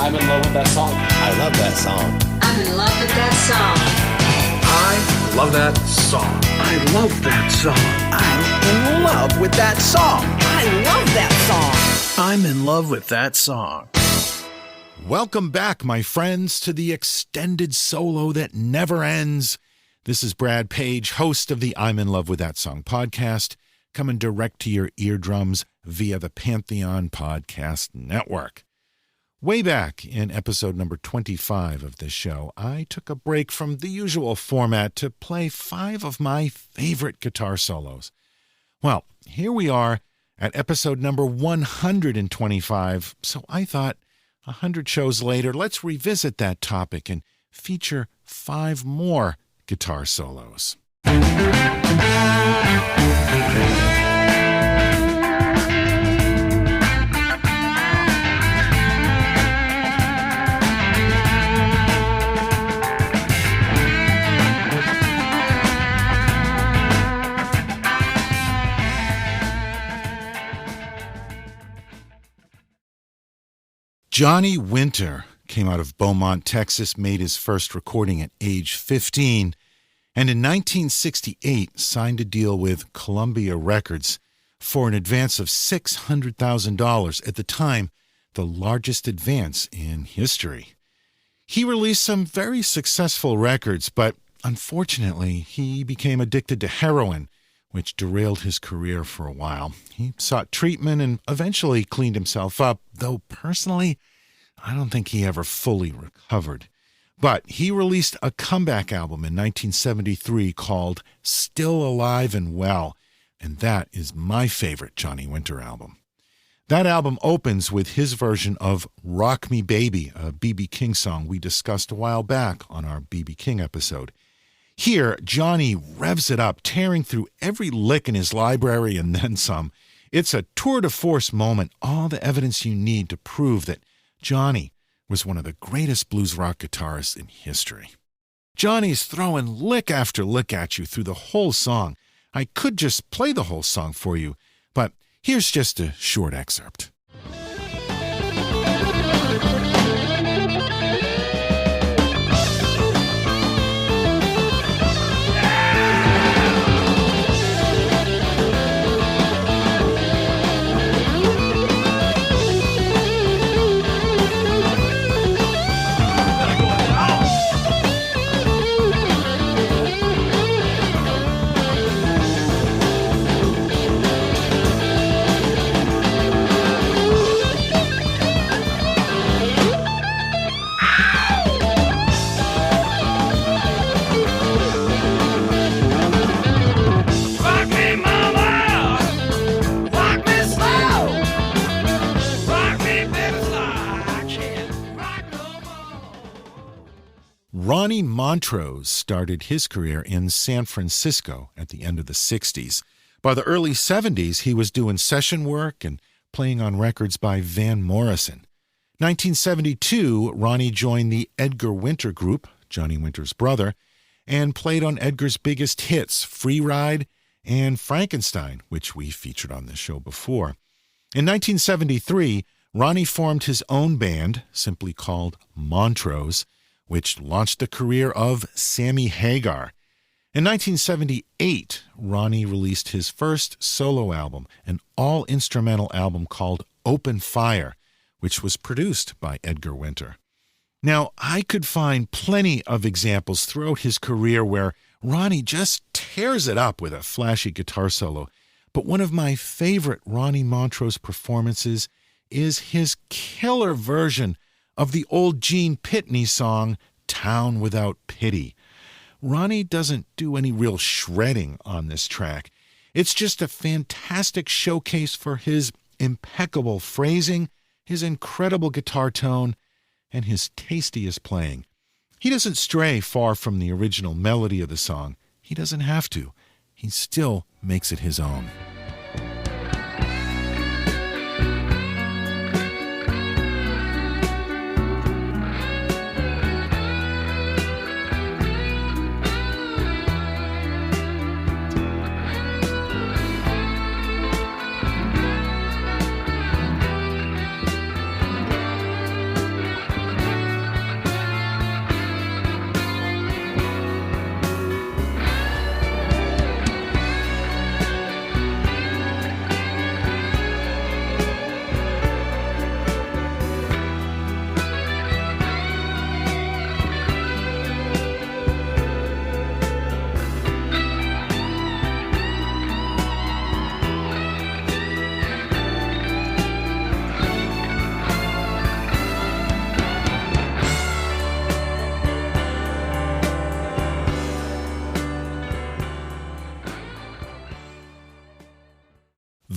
I'm in love with that song. I love that song. I'm in love with that song. I love that song. I love that song. I'm in love with that song. I love that song. I'm in love with that song. Welcome back, my friends, to the extended solo that never ends. This is Brad Page, host of the I'm in love with that song podcast, coming direct to your eardrums via the Pantheon Podcast Network. Way back in episode number 25 of this show, I took a break from the usual format to play 5 of my favorite guitar solos. Well, here we are at episode number 125, so I thought 100 shows later, let's revisit that topic and feature 5 more guitar solos. Johnny Winter came out of Beaumont, Texas, made his first recording at age 15, and in 1968 signed a deal with Columbia Records for an advance of $600,000, at the time the largest advance in history. He released some very successful records, but unfortunately he became addicted to heroin, which derailed his career for a while. He sought treatment and eventually cleaned himself up, though personally, I don't think he ever fully recovered. But he released a comeback album in 1973 called Still Alive and Well, and that is my favorite Johnny Winter album. That album opens with his version of Rock Me Baby, a B.B. King song we discussed a while back on our B.B. King episode. Here, Johnny revs it up, tearing through every lick in his library and then some. It's a tour de force moment, all the evidence you need to prove that Johnny was one of the greatest blues rock guitarists in history. Johnny's throwing lick after lick at you through the whole song. I could just play the whole song for you, but here's just a short excerpt. Ronnie Montrose started his career in San Francisco at the end of the 60s. By the early 70s, he was doing session work and playing on records by Van Morrison. 1972, Ronnie joined the Edgar Winter Group, Johnny Winter's brother, and played on Edgar's biggest hits, Free Ride and Frankenstein, which we featured on this show before. In 1973, Ronnie formed his own band, simply called Montrose, which launched the career of Sammy Hagar. In 1978, Ronnie released his first solo album, an all-instrumental album called Open Fire, which was produced by Edgar Winter. Now, I could find plenty of examples throughout his career where Ronnie just tears it up with a flashy guitar solo, but one of my favorite Ronnie Montrose performances is his killer version of the old Gene Pitney song, Town Without Pity. Ronnie doesn't do any real shredding on this track. It's just a fantastic showcase for his impeccable phrasing, his incredible guitar tone, and his tastiest playing. He doesn't stray far from the original melody of the song. He doesn't have to. He still makes it his own.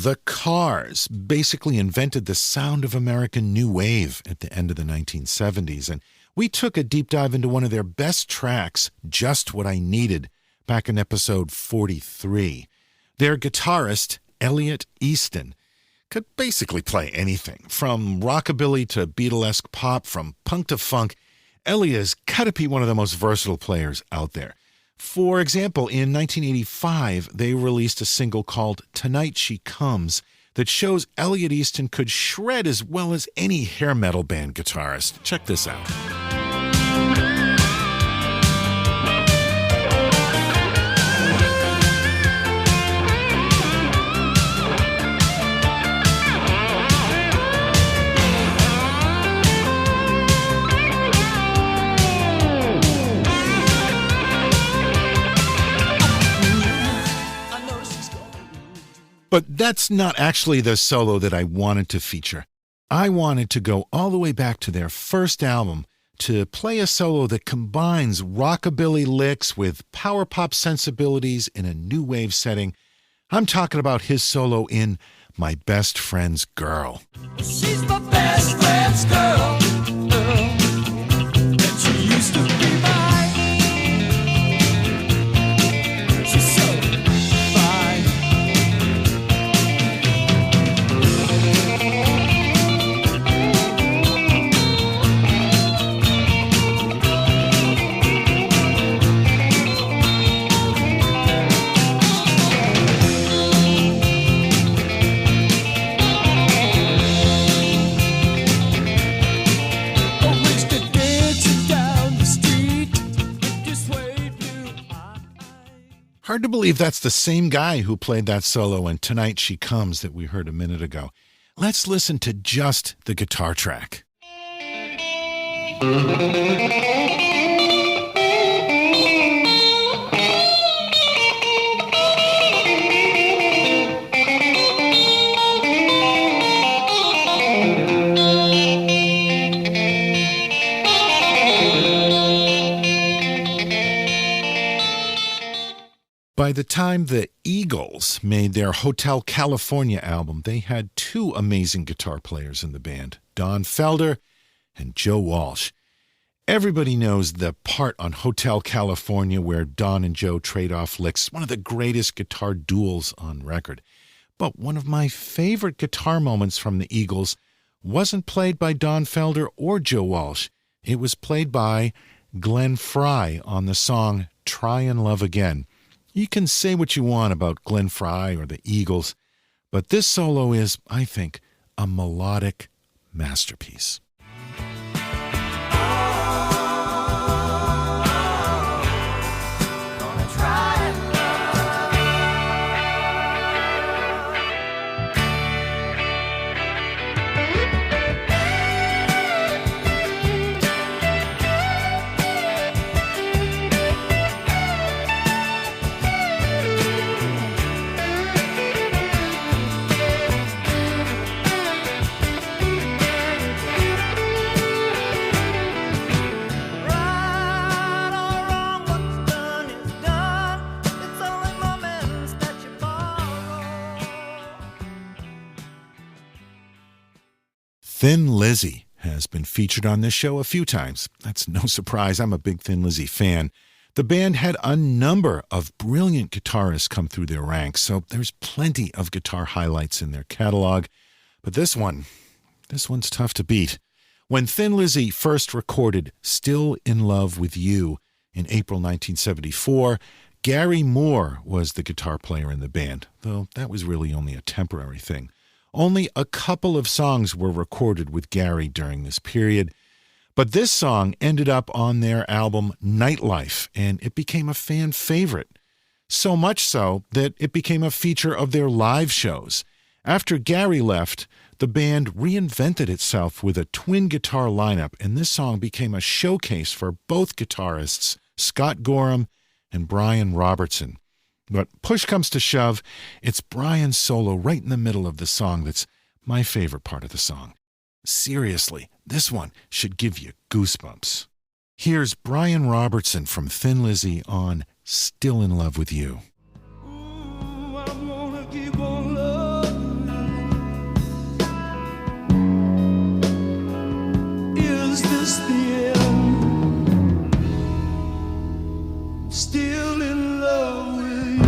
The Cars basically invented the sound of American new wave at the end of the 1970s, and we took a deep dive into one of their best tracks, Just What I Needed, back in episode 43. Their guitarist, Elliot Easton, could basically play anything, from rockabilly to Beatlesque pop, from punk to funk. Elliot's got to be one of the most versatile players out there. For example, in 1985, they released a single called Tonight She Comes that shows Elliot Easton could shred as well as any hair metal band guitarist. Check this out. But that's not actually the solo that I wanted to feature. I wanted to go all the way back to their first album to play a solo that combines rockabilly licks with power pop sensibilities in a new wave setting. I'm talking about his solo in My Best Friend's Girl. She's my best friend's girl, and she used to be mine. She's so fine. Hard to believe that's the same guy who played that solo in Tonight She Comes that we heard a minute ago. Let's listen to just the guitar track. By the time the Eagles made their Hotel California album, they had two amazing guitar players in the band, Don Felder and Joe Walsh. Everybody knows the part on Hotel California where Don and Joe trade off licks, one of the greatest guitar duels on record. But one of my favorite guitar moments from the Eagles wasn't played by Don Felder or Joe Walsh. It was played by Glenn Frey on the song Try and Love Again. You can say what you want about Glenn Frey or the Eagles, but this solo is, I think, a melodic masterpiece. Thin Lizzy has been featured on this show a few times. That's no surprise. I'm a big Thin Lizzy fan. The band had a number of brilliant guitarists come through their ranks, so there's plenty of guitar highlights in their catalog. But this one's tough to beat. When Thin Lizzy first recorded Still in Love with You in April 1974, Gary Moore was the guitar player in the band, though that was really only a temporary thing. Only a couple of songs were recorded with Gary during this period, but this song ended up on their album Nightlife, and it became a fan favorite. So much so that it became a feature of their live shows. After Gary left, the band reinvented itself with a twin guitar lineup, and this song became a showcase for both guitarists, Scott Gorham and Brian Robertson. But push comes to shove, it's Brian's solo right in the middle of the song that's my favorite part of the song. Seriously, this one should give you goosebumps. Here's Brian Robertson from Thin Lizzy on Still in Love with You. Ooh, I'm gonna keep on loving it's the end. Still in love with you.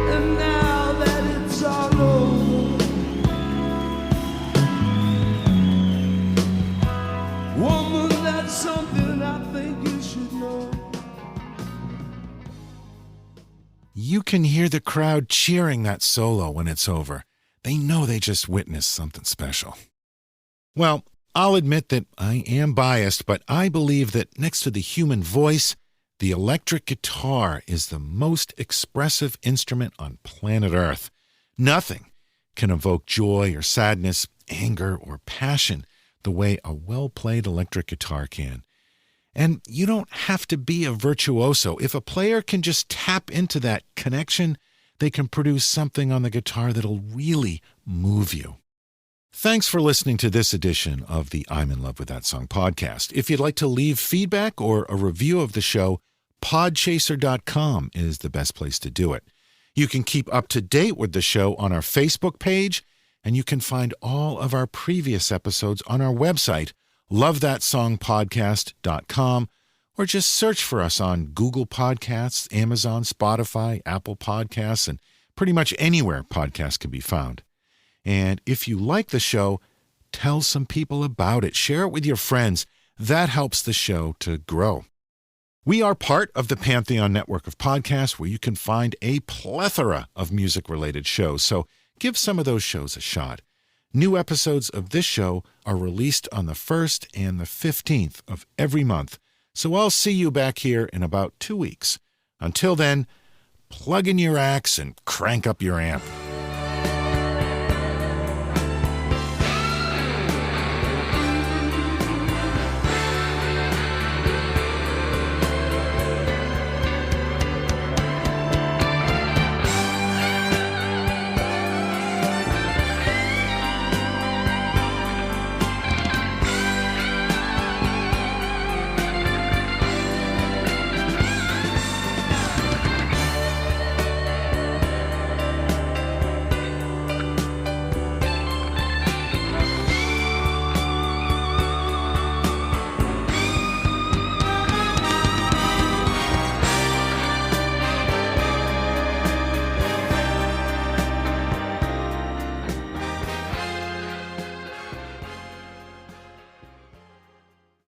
And now that it's all over, woman, that's something I think you should know. You can hear the crowd cheering that solo when it's over. They know they just witnessed something special. Well, I'll admit that I am biased, but I believe that next to the human voice, the electric guitar is the most expressive instrument on planet Earth. Nothing can evoke joy or sadness, anger or passion the way a well-played electric guitar can. And you don't have to be a virtuoso. If a player can just tap into that connection, they can produce something on the guitar that'll really move you. Thanks for listening to this edition of the I'm in Love with That Song podcast. If you'd like to leave feedback or a review of the show, podchaser.com is the best place to do it. You can keep up to date with the show on our Facebook page, and you can find all of our previous episodes on our website, lovethatsongpodcast.com, or just search for us on Google Podcasts, Amazon, Spotify, Apple Podcasts, and pretty much anywhere podcasts can be found. And if you like the show, tell some people about it. Share it with your friends. That helps the show to grow. We are part of the Pantheon network of podcasts where you can find a plethora of music-related shows, so give some of those shows a shot. New episodes of this show are released on the 1st and the 15th of every month, so I'll see you back here in about 2 weeks. Until then, plug in your axe and crank up your amp.